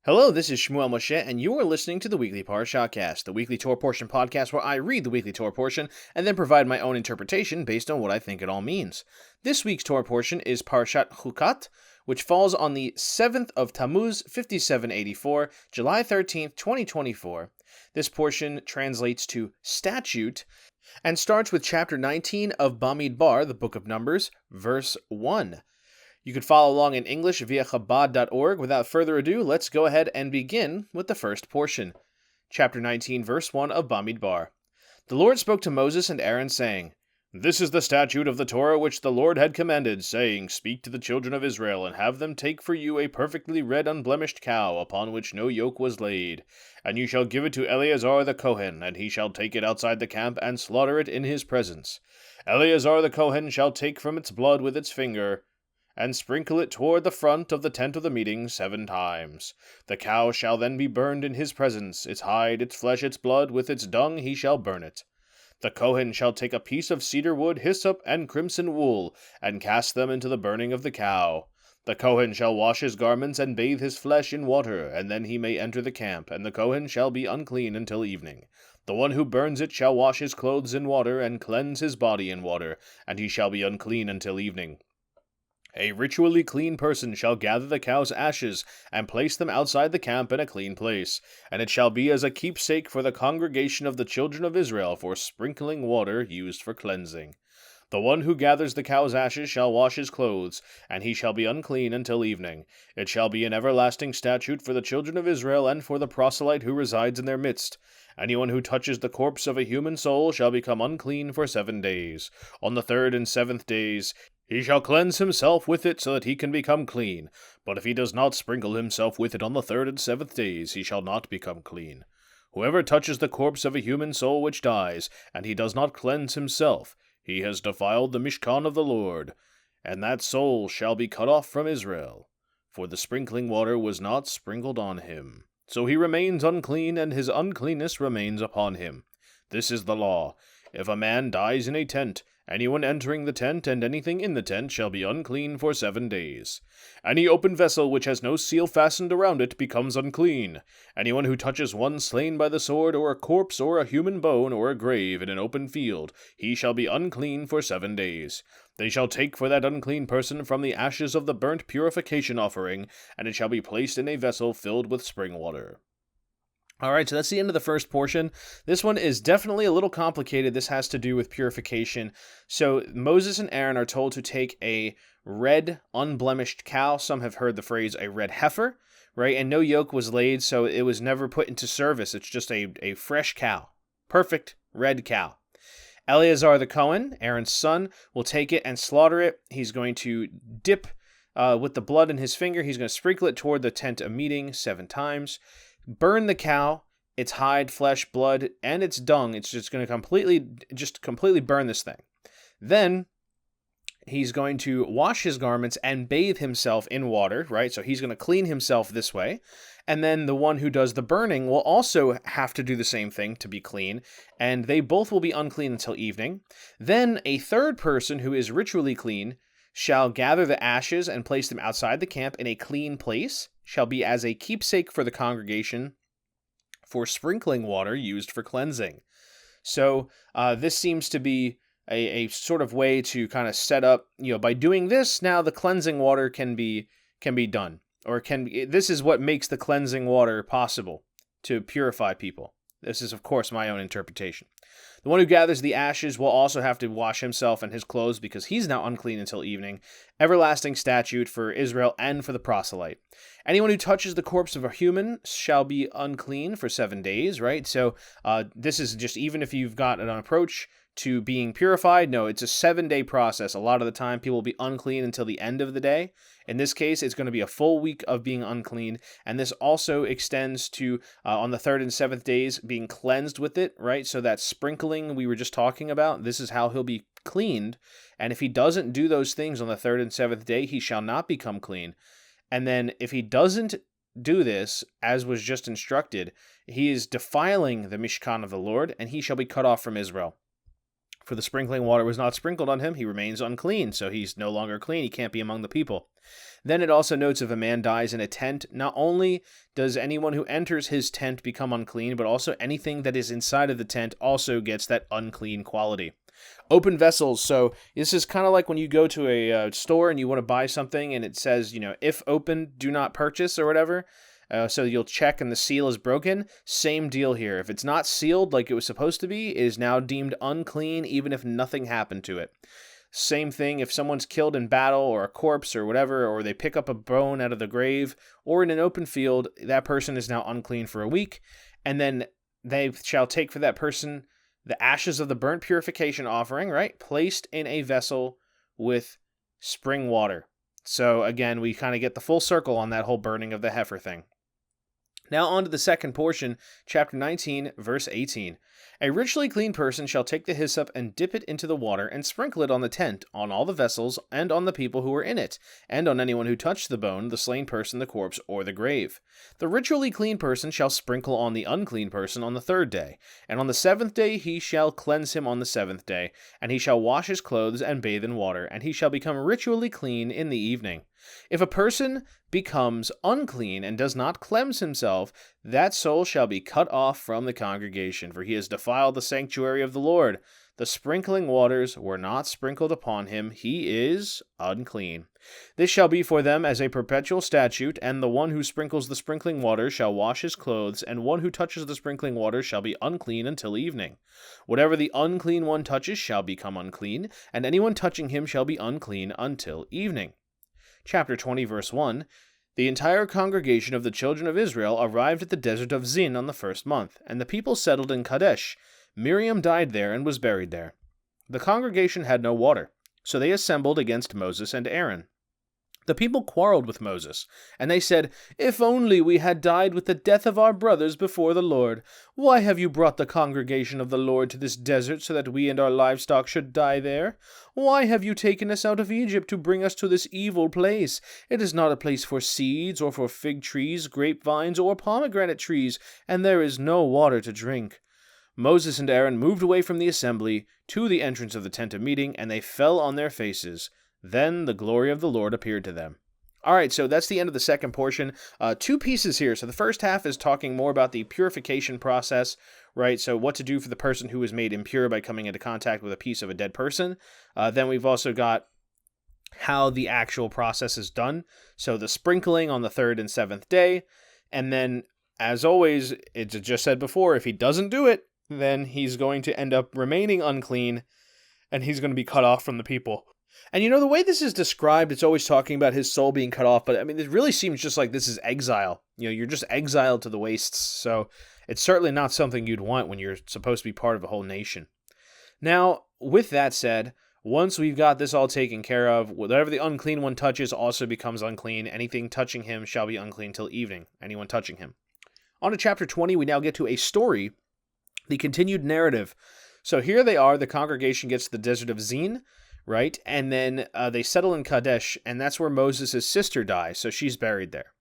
Hello, this is Shmuel Moshe, and you are listening to the Weekly Parashahcast, the weekly Torah portion podcast where I read the weekly Torah portion and then provide my own interpretation based on what I think it all means. This week's Torah portion is Parashat Chukat, which falls on the 7th of Tammuz, 5784, July 13th, 2024. This portion translates to Statute and starts with chapter 19 of Bamidbar, the Book of Numbers, verse 1. You could follow along in English via Chabad.org. Without further ado, let's go ahead and begin with the first portion. Chapter 19, verse 1 of Bamidbar. The Lord spoke to Moses and Aaron, saying, This is the statute of the Torah which the Lord had commanded, saying, Speak to the children of Israel, and have them take for you a perfectly red unblemished cow, upon which no yoke was laid. And you shall give it to Eleazar the Kohen, and he shall take it outside the camp, and slaughter it in his presence. Eleazar the Kohen shall take from its blood with its finger, and sprinkle it toward the front of the tent of the meeting 7 times. The cow shall then be burned in his presence, its hide, its flesh, its blood, with its dung he shall burn it. The Kohen shall take a piece of cedar wood, hyssop, and crimson wool, and cast them into the burning of the cow. The Kohen shall wash his garments and bathe his flesh in water, and then he may enter the camp, and the Kohen shall be unclean until evening. The one who burns it shall wash his clothes in water, and cleanse his body in water, and he shall be unclean until evening. A ritually clean person shall gather the cow's ashes, and place them outside the camp in a clean place, and it shall be as a keepsake for the congregation of the children of Israel for sprinkling water used for cleansing. The one who gathers the cow's ashes shall wash his clothes, and he shall be unclean until evening. It shall be an everlasting statute for the children of Israel and for the proselyte who resides in their midst. Anyone who touches the corpse of a human soul shall become unclean for 7 days. On the 3rd and 7th days he shall cleanse himself with it so that he can become clean. But if he does not sprinkle himself with it on the 3rd and 7th days, he shall not become clean. Whoever touches the corpse of a human soul which dies, and he does not cleanse himself, he has defiled the Mishkan of the Lord, and that soul shall be cut off from Israel. For the sprinkling water was not sprinkled on him. So he remains unclean, and his uncleanness remains upon him. This is the law. If a man dies in a tent, anyone entering the tent and anything in the tent shall be unclean for 7 days. Any open vessel which has no seal fastened around it becomes unclean. Anyone who touches one slain by the sword, or a corpse, or a human bone, or a grave in an open field, he shall be unclean for 7 days. They shall take for that unclean person from the ashes of the burnt purification offering, and it shall be placed in a vessel filled with spring water. Alright, so that's the end of the first portion. This one is definitely a little complicated. This has to do with purification. So Moses and Aaron are told to take a red, unblemished cow. Some have heard the phrase a red heifer, right? And no yoke was laid, so it was never put into service. It's just a fresh cow. Perfect red cow. Eleazar the Kohen, Aaron's son, will take it and slaughter it. He's going to dip with the blood in his finger. He's going to sprinkle it toward the tent of meeting 7 times. Burn the cow, its hide, flesh, blood, and its dung. It's just going to completely burn this thing. Then he's going to wash his garments and bathe himself in water, right? So he's going to clean himself this way. And then the one who does the burning will also have to do the same thing to be clean, and they both will be unclean until evening. Then a third person who is ritually clean shall gather the ashes and place them outside the camp in a clean place, shall be as a keepsake for the congregation for sprinkling water used for cleansing. So this seems to be a sort of way to kind of set up, by doing this, now the cleansing water can be done, or this is what makes the cleansing water possible to purify people. This is, of course, my own interpretation. The one who gathers the ashes will also have to wash himself and his clothes because he's now unclean until evening. Everlasting statute for Israel and for the proselyte. Anyone who touches the corpse of a human shall be unclean for 7 days, right? So this is just, even if you've got an approach to being purified, no, it's a 7-day process. A lot of the time, people will be unclean until the end of the day. In this case, it's going to be a full week of being unclean, and this also extends to, on the 3rd and 7th days, being cleansed with it, right? So that sprinkling we were just talking about, this is how he'll be cleaned, and if he doesn't do those things on the 3rd and 7th day, he shall not become clean. And then if he doesn't do this, as was just instructed, he is defiling the Mishkan of the Lord, and he shall be cut off from Israel. For the sprinkling water was not sprinkled on him, he remains unclean, so he's no longer clean, he can't be among the people. Then it also notes if a man dies in a tent, not only does anyone who enters his tent become unclean, but also anything that is inside of the tent also gets that unclean quality. Open vessels, so this is kind of like when you go to a store and you want to buy something and it says, if open, do not purchase or whatever. So you'll check and the seal is broken. Same deal here. If it's not sealed like it was supposed to be, it is now deemed unclean even if nothing happened to it. Same thing if someone's killed in battle or a corpse or whatever, or they pick up a bone out of the grave or in an open field, that person is now unclean for a week. And then they shall take for that person the ashes of the burnt purification offering, right? Placed in a vessel with spring water. So again, we kind of get the full circle on that whole burning of the heifer thing. Now on to the second portion, chapter 19, verse 18. A richly clean person shall take the hyssop and dip it into the water and sprinkle it on the tent, on all the vessels, and on the people who are in it, and on anyone who touched the bone, the slain person, the corpse, or the grave. The ritually clean person shall sprinkle on the unclean person on the third day, and on the seventh day he shall cleanse him on the seventh day, and he shall wash his clothes and bathe in water, and he shall become ritually clean in the evening. If a person becomes unclean and does not cleanse himself, that soul shall be cut off from the congregation, for he has defiled the sanctuary of the Lord. The sprinkling waters were not sprinkled upon him. He is unclean. This shall be for them as a perpetual statute, and the one who sprinkles the sprinkling water shall wash his clothes, and one who touches the sprinkling water shall be unclean until evening. Whatever the unclean one touches shall become unclean, and anyone touching him shall be unclean until evening. Chapter 20, verse 1, The entire congregation of the children of Israel arrived at the desert of Zin on the first month, and the people settled in Kadesh. Miriam died there and was buried there. The congregation had no water, so they assembled against Moses and Aaron. The people quarreled with Moses, and they said, If only we had died with the death of our brothers before the Lord. Why have you brought the congregation of the Lord to this desert so that we and our livestock should die there? Why have you taken us out of Egypt to bring us to this evil place? It is not a place for seeds, or for fig trees, grapevines, or pomegranate trees, and there is no water to drink. Moses and Aaron moved away from the assembly to the entrance of the tent of meeting, and they fell on their faces. Then the glory of the Lord appeared to them. All right, so that's the end of the second portion. Two pieces here. So the first half is talking more about the purification process, right? So what to do for the person who was made impure by coming into contact with a piece of a dead person. Then we've also got how the actual process is done. So the sprinkling on the third and seventh day. And then, as always, it's just said before, if he doesn't do it, then he's going to end up remaining unclean, and he's going to be cut off from the people. And the way this is described, it's always talking about his soul being cut off, but I mean, it really seems just like this is exile. You're just exiled to the wastes, so it's certainly not something you'd want when you're supposed to be part of a whole nation. Now, with that said, once we've got this all taken care of, whatever the unclean one touches also becomes unclean. Anything touching him shall be unclean till evening, anyone touching him. On to chapter 20, we now get to a story, the continued narrative. So here they are, the congregation gets to the desert of Zin, right? And then they settle in Kadesh, and that's where Moses' sister dies, so she's buried there.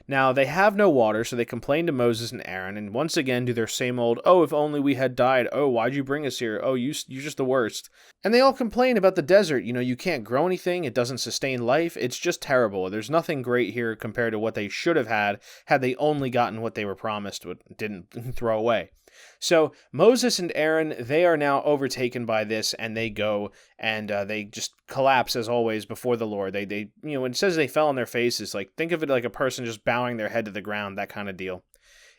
Now, they have no water, so they complain to Moses and Aaron, and once again do their same old, oh, if only we had died, oh, why'd you bring us here, oh, you're just the worst. And they all complain about the desert, you can't grow anything, it doesn't sustain life, it's just terrible. There's nothing great here compared to what they should have had they only gotten what they were promised, but didn't throw away. So Moses and Aaron, they are now overtaken by this, and they go and they just collapse as always before the Lord. They when it says they fell on their faces, like think of it like a person just bowing their head to the ground, that kind of deal.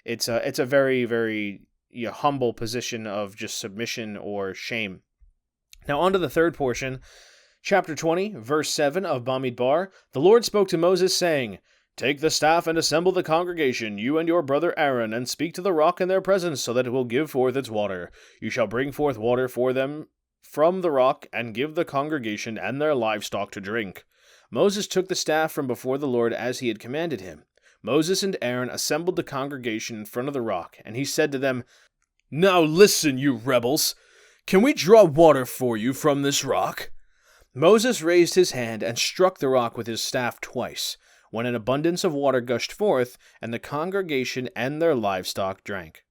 It's a very, very humble position of just submission or shame. Now on to the third portion, chapter 20, verse 7 of Bamidbar. The Lord spoke to Moses, saying, Take the staff and assemble the congregation, you and your brother Aaron, and speak to the rock in their presence, so that it will give forth its water. You shall bring forth water for them from the rock, and give the congregation and their livestock to drink. Moses took the staff from before the Lord as he had commanded him. Moses and Aaron assembled the congregation in front of the rock, and he said to them, Now listen, you rebels! Can we draw water for you from this rock? Moses raised his hand and struck the rock with his staff twice, when an abundance of water gushed forth, and the congregation and their livestock drank.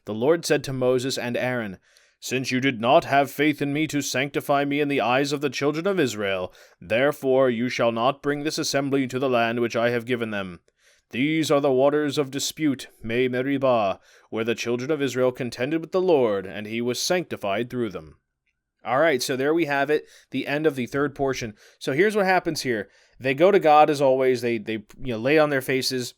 The Lord said to Moses and Aaron, Since you did not have faith in me to sanctify me in the eyes of the children of Israel, therefore you shall not bring this assembly to the land which I have given them. These are the waters of dispute, Me Meribah, where the children of Israel contended with the Lord, and he was sanctified through them. All right, so there we have it, the end of the third portion. So here's what happens here. They go to God as always. They lay on their faces,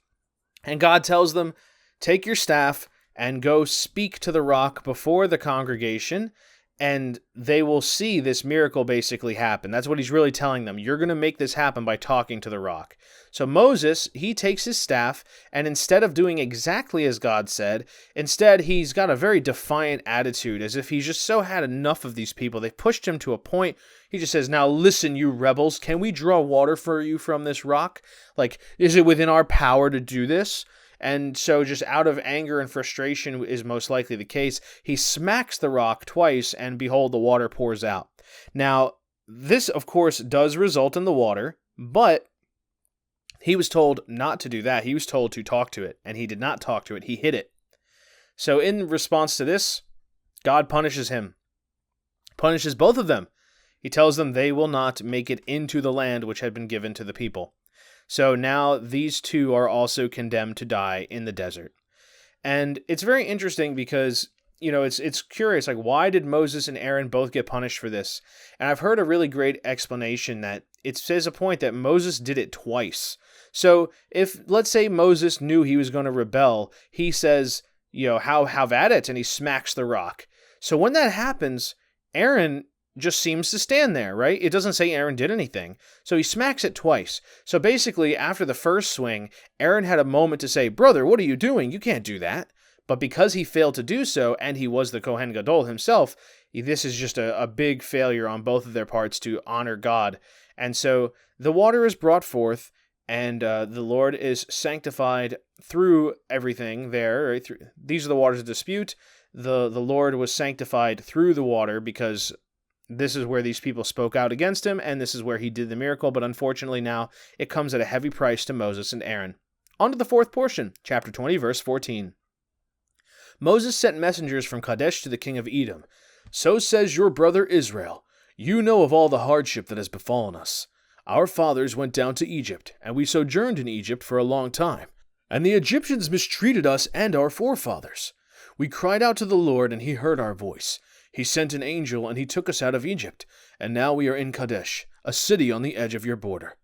and God tells them, take your staff and go speak to the rock before the congregation, and they will see this miracle basically happen. That's what he's really telling them. You're going to make this happen by talking to the rock. So Moses, he takes his staff, and instead of doing exactly as God said, instead he's got a very defiant attitude, as if he's just so had enough of these people. They've pushed him to a point. He just says, now listen, you rebels, can we draw water for you from this rock? Like, is it within our power to do this? And so just out of anger and frustration is most likely the case, he smacks the rock twice, and behold, the water pours out. Now, this, of course, does result in the water, but he was told not to do that. He was told to talk to it, and he did not talk to it. He hid it. So in response to this, God punishes him, punishes both of them. He tells them they will not make it into the land which had been given to the people. So now these two are also condemned to die in the desert. And it's very interesting because, it's curious, like, why did Moses and Aaron both get punished for this? And I've heard a really great explanation that it says a point that Moses did it twice. So if, let's say Moses knew he was going to rebel, he says, have at it, and he smacks the rock. So when that happens, Aaron just seems to stand there, right? It doesn't say Aaron did anything. So he smacks it twice. So basically, after the first swing, Aaron had a moment to say, brother, what are you doing? You can't do that. But because he failed to do so, and he was the Kohen Gadol himself, this is just a big failure on both of their parts to honor God. And so the water is brought forth, and the Lord is sanctified through everything there. Right? These are the waters of dispute. The Lord was sanctified through the water because this is where these people spoke out against him, and this is where he did the miracle, but unfortunately now it comes at a heavy price to Moses and Aaron. On to the fourth portion, chapter 20, verse 14. Moses sent messengers from Kadesh to the king of Edom. So says your brother Israel, you know of all the hardship that has befallen us. Our fathers went down to Egypt, and we sojourned in Egypt for a long time. And the Egyptians mistreated us and our forefathers. We cried out to the Lord, and he heard our voice. He sent an angel, and he took us out of Egypt, and now we are in Kadesh, a city on the edge of your border.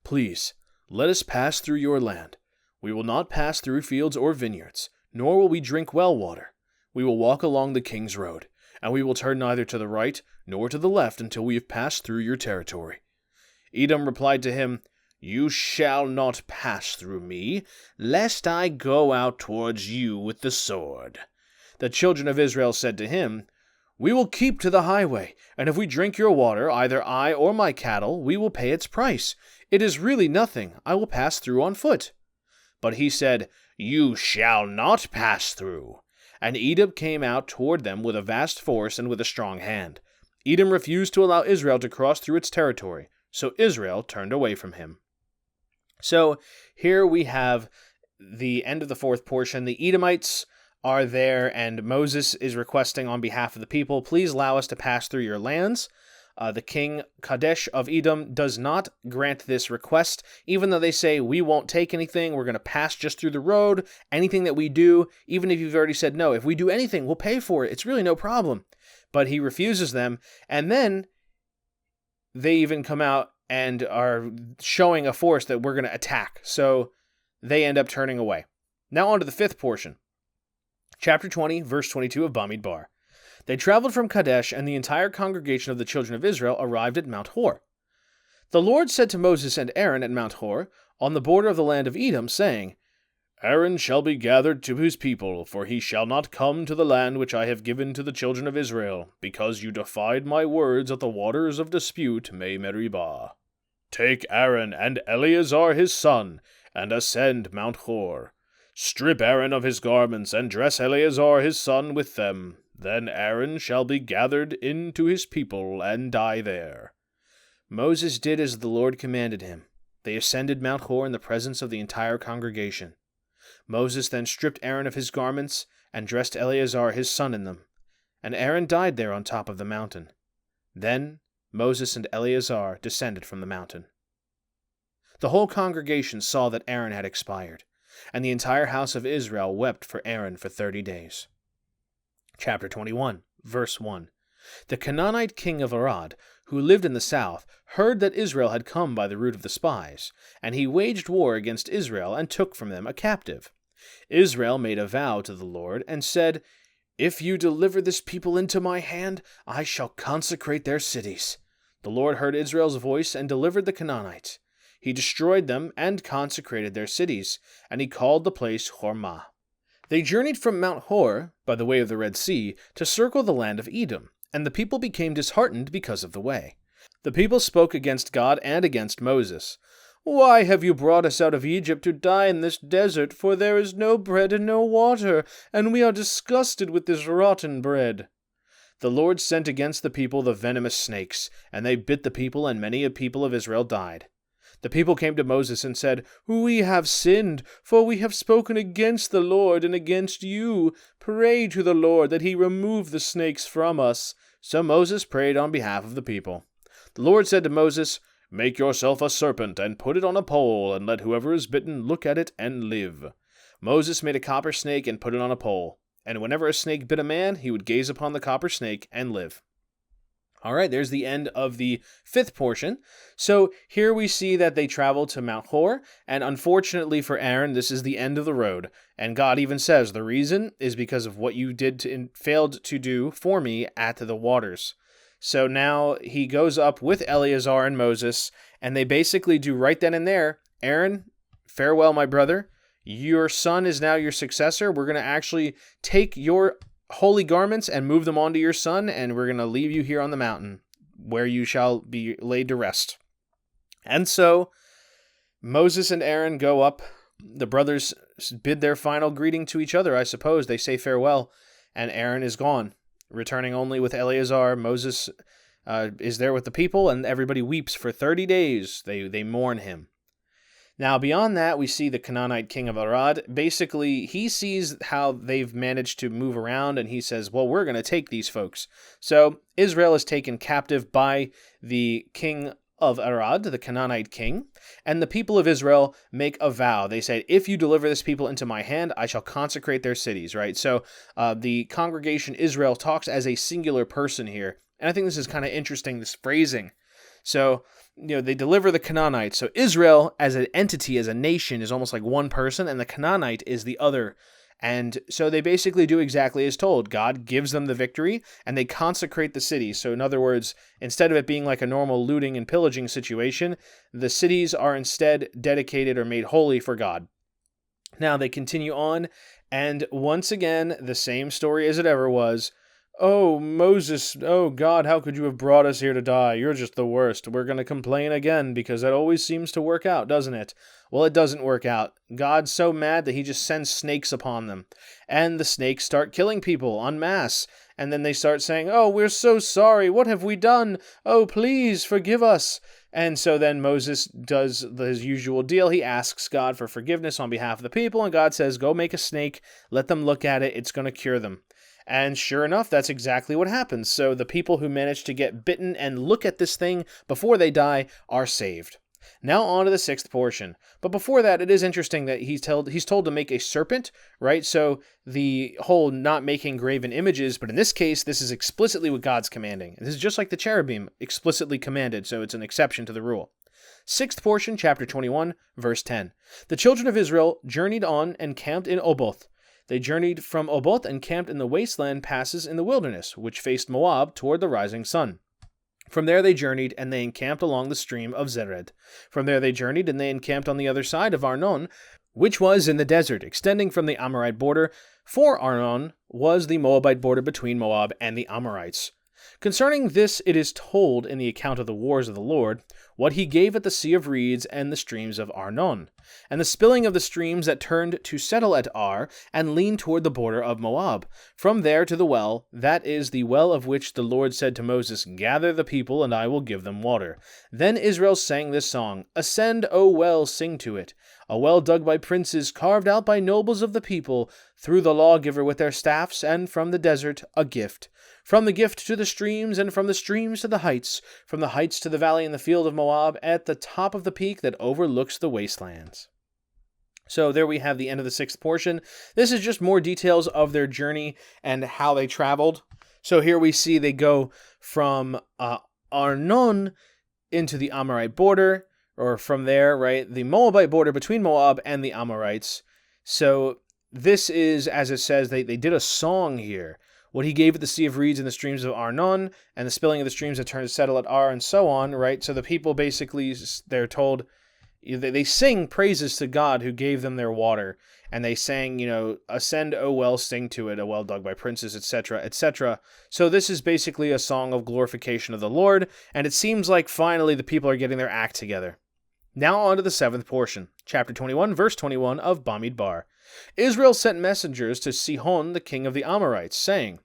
Please, let us pass through your land. We will not pass through fields or vineyards, nor will we drink well water. We will walk along the king's road, and we will turn neither to the right nor to the left until we have passed through your territory. Edom replied to him, You shall not pass through me, lest I go out towards you with the sword. The children of Israel said to him, We will keep to the highway, and if we drink your water, either I or my cattle, we will pay its price. It is really nothing. I will pass through on foot. But he said, You shall not pass through. And Edom came out toward them with a vast force and with a strong hand. Edom refused to allow Israel to cross through its territory, so Israel turned away from him. So here we have the end of the fourth portion. The Edomites are there, and Moses is requesting on behalf of the people, please allow us to pass through your lands. The king Kadesh of Edom does not grant this request, even though they say, we won't take anything, we're going to pass just through the road, anything that we do, even if you've already said no, if we do anything, we'll pay for it, it's really no problem. But he refuses them, and then they even come out and are showing a force that we're going to attack, so they end up turning away. Now on to the fifth portion. Chapter 20, verse 22 of Bamidbar. They traveled from Kadesh, and the entire congregation of the children of Israel arrived at Mount Hor. The Lord said to Moses and Aaron at Mount Hor, on the border of the land of Edom, saying, Aaron shall be gathered to his people, for he shall not come to the land which I have given to the children of Israel, because you defied my words at the waters of dispute, Me Meribah. Take Aaron and Eleazar his son, and ascend Mount Hor. Strip Aaron of his garments, and dress Eleazar his son with them. Then Aaron shall be gathered into his people, and die there. Moses did as the Lord commanded him. They ascended Mount Hor in the presence of the entire congregation. Moses then stripped Aaron of his garments, and dressed Eleazar his son in them. and Aaron died there on top of the mountain. Then Moses and Eleazar descended from the mountain. The whole congregation saw that Aaron had expired, and the entire house of Israel wept for Aaron for 30 days. Chapter 21, verse 1. The Canaanite king of Arad, who lived in the south, heard that Israel had come by the route of the spies, and he waged war against Israel and took from them a captive. Israel made a vow to the Lord and said, "If you deliver this people into my hand, I shall consecrate their cities." The Lord heard Israel's voice and delivered the Canaanites. He destroyed them and consecrated their cities, and he called the place Hormah. They journeyed from Mount Hor, by the way of the Red Sea, to circle the land of Edom, and the people became disheartened because of the way. The people spoke against God and against Moses. "Why have you brought us out of Egypt to die in this desert? For there is no bread and no water, and we are disgusted with this rotten bread." The Lord sent against the people the venomous snakes, and they bit the people, and many a people of Israel died. The people came to Moses and said, "We have sinned, for we have spoken against the Lord and against you. Pray to the Lord that he remove the snakes from us." So Moses prayed on behalf of the people. The Lord said to Moses, "Make yourself a serpent and put it on a pole, and let whoever is bitten look at it and live." Moses made a copper snake and put it on a pole, and whenever a snake bit a man, he would gaze upon the copper snake and live. All right, there's the end of the 5th portion. So here we see that they travel to Mount Hor, and unfortunately for Aaron, this is the end of the road. And God even says, the reason is because of what you did and failed to do for me at the waters. So now he goes up with Eleazar and Moses, and they basically do right then and there, "Aaron, farewell, my brother. Your son is now your successor. We're going to actually take your holy garments and move them onto your son, and we're going to leave you here on the mountain, where you shall be laid to rest." And so Moses and Aaron go up. The brothers bid their final greeting to each other, I suppose. They say farewell, and Aaron is gone, returning only with Eleazar. Moses is there with the people, and everybody weeps for 30 days. They mourn him. Now, beyond that, we see the Canaanite king of Arad. Basically, he sees how they've managed to move around, and he says, well, we're going to take these folks. So Israel is taken captive by the king of Arad, the Canaanite king, and the people of Israel make a vow. They said, if you deliver this people into my hand, I shall consecrate their cities, right? So the congregation Israel talks as a singular person here, and I think this is kind of interesting, this phrasing. So, they deliver the Canaanites. So Israel as an entity, as a nation, is almost like one person, and the Canaanite is the other. And so they basically do exactly as told. God gives them the victory, and they consecrate the city. So in other words, instead of it being like a normal looting and pillaging situation, the cities are instead dedicated or made holy for God. Now they continue on, and once again, the same story as it ever was. "Oh, Moses, oh God, how could you have brought us here to die? You're just the worst. We're going to complain again because that always seems to work out, doesn't it?" Well, it doesn't work out. God's so mad that he just sends snakes upon them. And the snakes start killing people en masse. And then they start saying, "Oh, we're so sorry. What have we done? Oh, please forgive us." And so then Moses does his usual deal. He asks God for forgiveness on behalf of the people. And God says, go make a snake. Let them look at it. It's going to cure them. And sure enough, that's exactly what happens. So the people who manage to get bitten and look at this thing before they die are saved. Now on to the 6th portion. But before that, it is interesting that he's told to make a serpent, right? So the whole not making graven images, but in this case, this is explicitly what God's commanding. This is just like the cherubim, explicitly commanded, so it's an exception to the rule. 6th portion, chapter 21, verse 10. The children of Israel journeyed on and camped in Oboth. They journeyed from Oboth and camped in the wasteland passes in the wilderness, which faced Moab toward the rising sun. From there they journeyed, and they encamped along the stream of Zered. From there they journeyed, and they encamped on the other side of Arnon, which was in the desert, extending from the Amorite border. For Arnon was the Moabite border between Moab and the Amorites. Concerning this it is told in the account of the wars of the Lord, what he gave at the Sea of Reeds and the streams of Arnon. and the spilling of the streams that turned to settle at Ar, and lean toward the border of Moab. From there to the well, that is the well of which the Lord said to Moses, Gather the people, and I will give them water. Then Israel sang this song, Ascend, O well, sing to it. A well dug by princes, carved out by nobles of the people, through the lawgiver with their staffs, and from the desert a gift. From the gift to the streams, and from the streams to the heights, from the heights to the valley in the field of Moab, at the top of the peak that overlooks the wastelands. So there we have the end of the 6th portion. This is just more details of their journey and how they traveled. So here we see they go from Arnon into the Amorite border, or from there, right, the Moabite border between Moab and the Amorites. So this is, as it says, they did a song here. What he gave at the Sea of Reeds and the streams of Arnon, and the spilling of the streams that turned to settle at Ar, and so on, right? So the people basically, they're told, they sing praises to God who gave them their water, and they sang, Ascend, O well, sing to it, a well dug by princes, etc., etc. So this is basically a song of glorification of the Lord, and it seems like finally the people are getting their act together. Now on to the 7th portion, chapter 21, verse 21 of Bamidbar. Israel sent messengers to Sihon, the king of the Amorites, saying,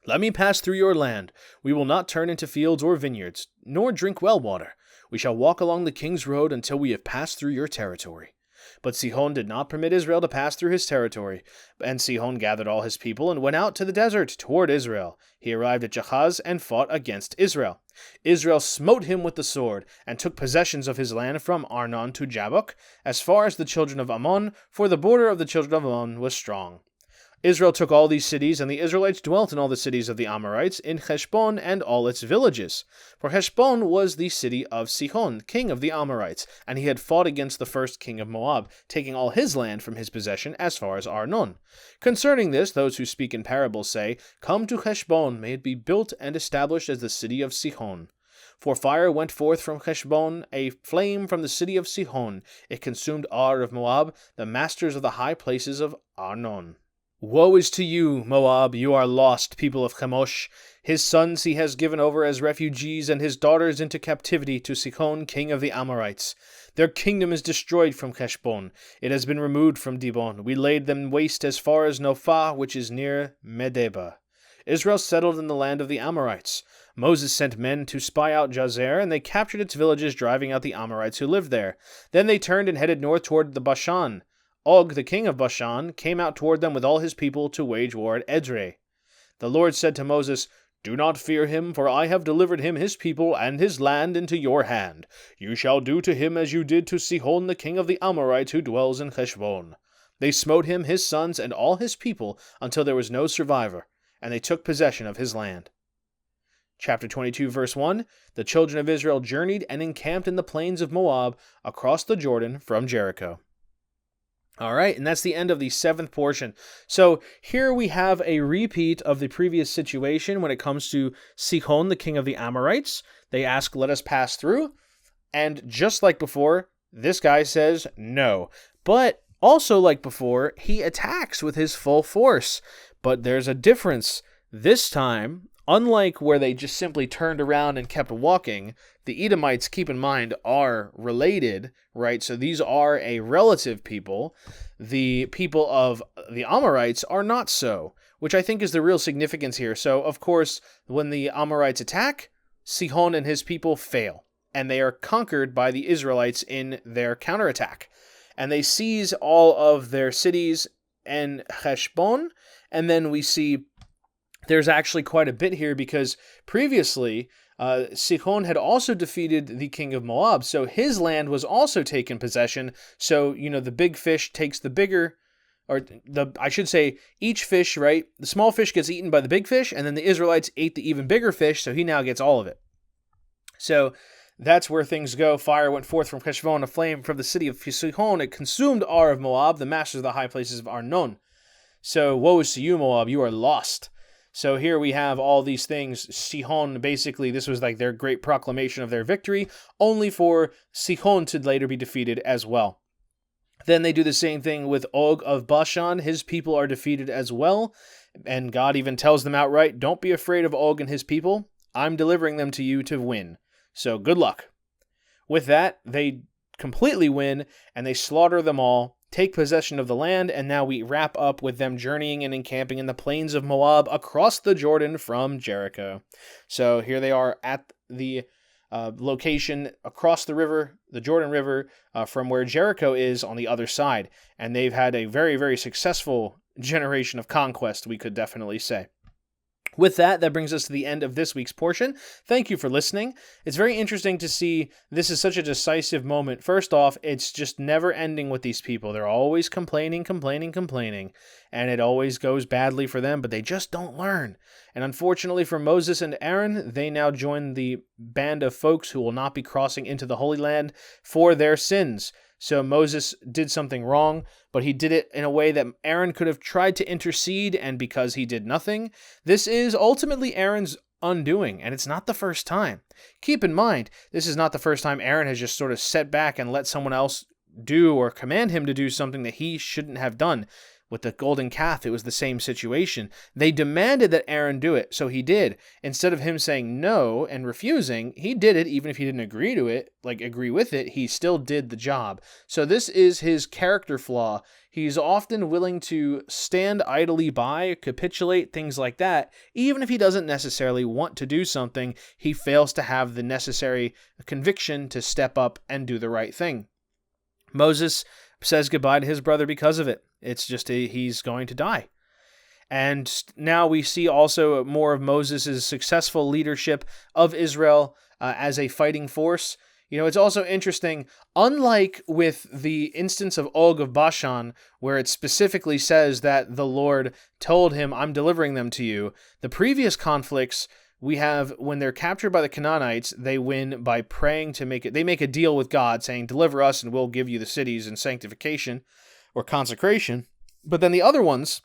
Let me pass through your land. We will not turn into fields or vineyards, nor drink well water. We shall walk along the king's road until we have passed through your territory. But Sihon did not permit Israel to pass through his territory. And Sihon gathered all his people and went out to the desert toward Israel. He arrived at Jahaz and fought against Israel. Israel smote him with the sword, and took possessions of his land from Arnon to Jabbok, as far as the children of Ammon, for the border of the children of Ammon was strong. Israel took all these cities, and the Israelites dwelt in all the cities of the Amorites, in Heshbon and all its villages. For Heshbon was the city of Sihon, king of the Amorites, and he had fought against the first king of Moab, taking all his land from his possession as far as Arnon. Concerning this, those who speak in parables say, Come to Heshbon, may it be built and established as the city of Sihon. For fire went forth from Heshbon, a flame from the city of Sihon. It consumed Ar of Moab, the masters of the high places of Arnon. Woe is to you, Moab, you are lost, people of Chemosh. His sons he has given over as refugees, and his daughters into captivity to Sihon, king of the Amorites. Their kingdom is destroyed from Heshbon. It has been removed from Dibon. We laid them waste as far as Nophah, which is near Medeba. Israel settled in the land of the Amorites. Moses sent men to spy out Jazer, and they captured its villages, driving out the Amorites who lived there. Then they turned and headed north toward the Bashan. Og, the king of Bashan, came out toward them with all his people to wage war at Edrei. The Lord said to Moses, Do not fear him, for I have delivered him, his people, and his land into your hand. You shall do to him as you did to Sihon, the king of the Amorites, who dwells in Heshbon. They smote him, his sons, and all his people, until there was no survivor, and they took possession of his land. Chapter 22, verse 1, The children of Israel journeyed and encamped in the plains of Moab, across the Jordan from Jericho. All right, and that's the end of the 7th portion. So here we have a repeat of the previous situation when it comes to Sihon, the king of the Amorites. They ask, let us pass through. And just like before, this guy says no. But also like before, he attacks with his full force. But there's a difference. This time, unlike where they just simply turned around and kept walking, the Edomites, keep in mind, are related, right? So these are a relative people. The people of the Amorites are not so, which I think is the real significance here. So, of course, when the Amorites attack, Sihon and his people fail, and they are conquered by the Israelites in their counterattack. And they seize all of their cities and Heshbon, and then we see there's actually quite a bit here because previously Sihon had also defeated the king of Moab, so his land was also taken possession. So, the big fish takes the bigger, I should say, each fish, right? The small fish gets eaten by the big fish, and then the Israelites ate the even bigger fish, so he now gets all of it. So that's where things go. Fire went forth from Heshbon, a flame from the city of Sihon. It consumed Ar of Moab, the masters of the high places of Arnon. So, woe is to you, Moab, you are lost. So here we have all these things. Sihon, basically, this was like their great proclamation of their victory, only for Sihon to later be defeated as well. Then they do the same thing with Og of Bashan. His people are defeated as well. And God even tells them outright, don't be afraid of Og and his people. I'm delivering them to you to win. So good luck. With that, they completely win, and they slaughter them all, take possession of the land, and now we wrap up with them journeying and encamping in the plains of Moab across the Jordan from Jericho. So here they are at the location across the river, the Jordan River, from where Jericho is on the other side. And they've had a very, very successful generation of conquest, we could definitely say. With that brings us to the end of this week's portion. Thank you for listening. It's very interesting to see this is such a decisive moment. First off, it's just never ending with these people. They're always complaining, and it always goes badly for them, but they just don't learn. And unfortunately for Moses and Aaron, they now join the band of folks who will not be crossing into the Holy Land for their sins. So Moses did something wrong, but he did it in a way that Aaron could have tried to intercede, and because he did nothing, this is ultimately Aaron's undoing, and it's not the first time. Keep in mind, this is not the first time Aaron has just sort of set back and let someone else do or command him to do something that he shouldn't have done. With the golden calf, it was the same situation. They demanded that Aaron do it, so he did. Instead of him saying no and refusing, he did it, even if he didn't agree with it, he still did the job. So this is his character flaw. He's often willing to stand idly by, capitulate, things like that. Even if he doesn't necessarily want to do something, he fails to have the necessary conviction to step up and do the right thing. Moses says goodbye to his brother because of it. It's just he's going to die. And now we see also more of Moses' successful leadership of Israel as a fighting force. You know, it's also interesting, unlike with the instance of Og of Bashan, where it specifically says that the Lord told him, I'm delivering them to you, the previous conflicts we have, when they're captured by the Canaanites, they win by praying to they make a deal with God saying, deliver us and we'll give you the cities in sanctification or consecration. But then the other ones,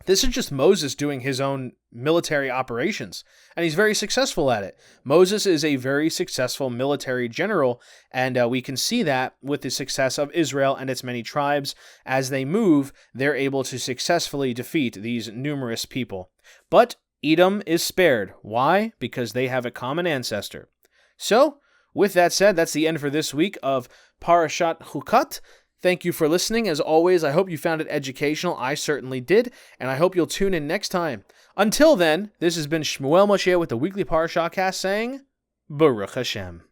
this is just Moses doing his own military operations, and he's very successful at it. Moses is a very successful military general, and we can see that with the success of Israel and its many tribes. As they move, they're able to successfully defeat these numerous people. But Edom is spared. Why? Because they have a common ancestor. So, with that said, that's the end for this week of Parashat Chukat. Thank you for listening. As always, I hope you found it educational. I certainly did, and I hope you'll tune in next time. Until then, this has been Shmuel Moshe with the Weekly Parashahcast saying, Baruch Hashem.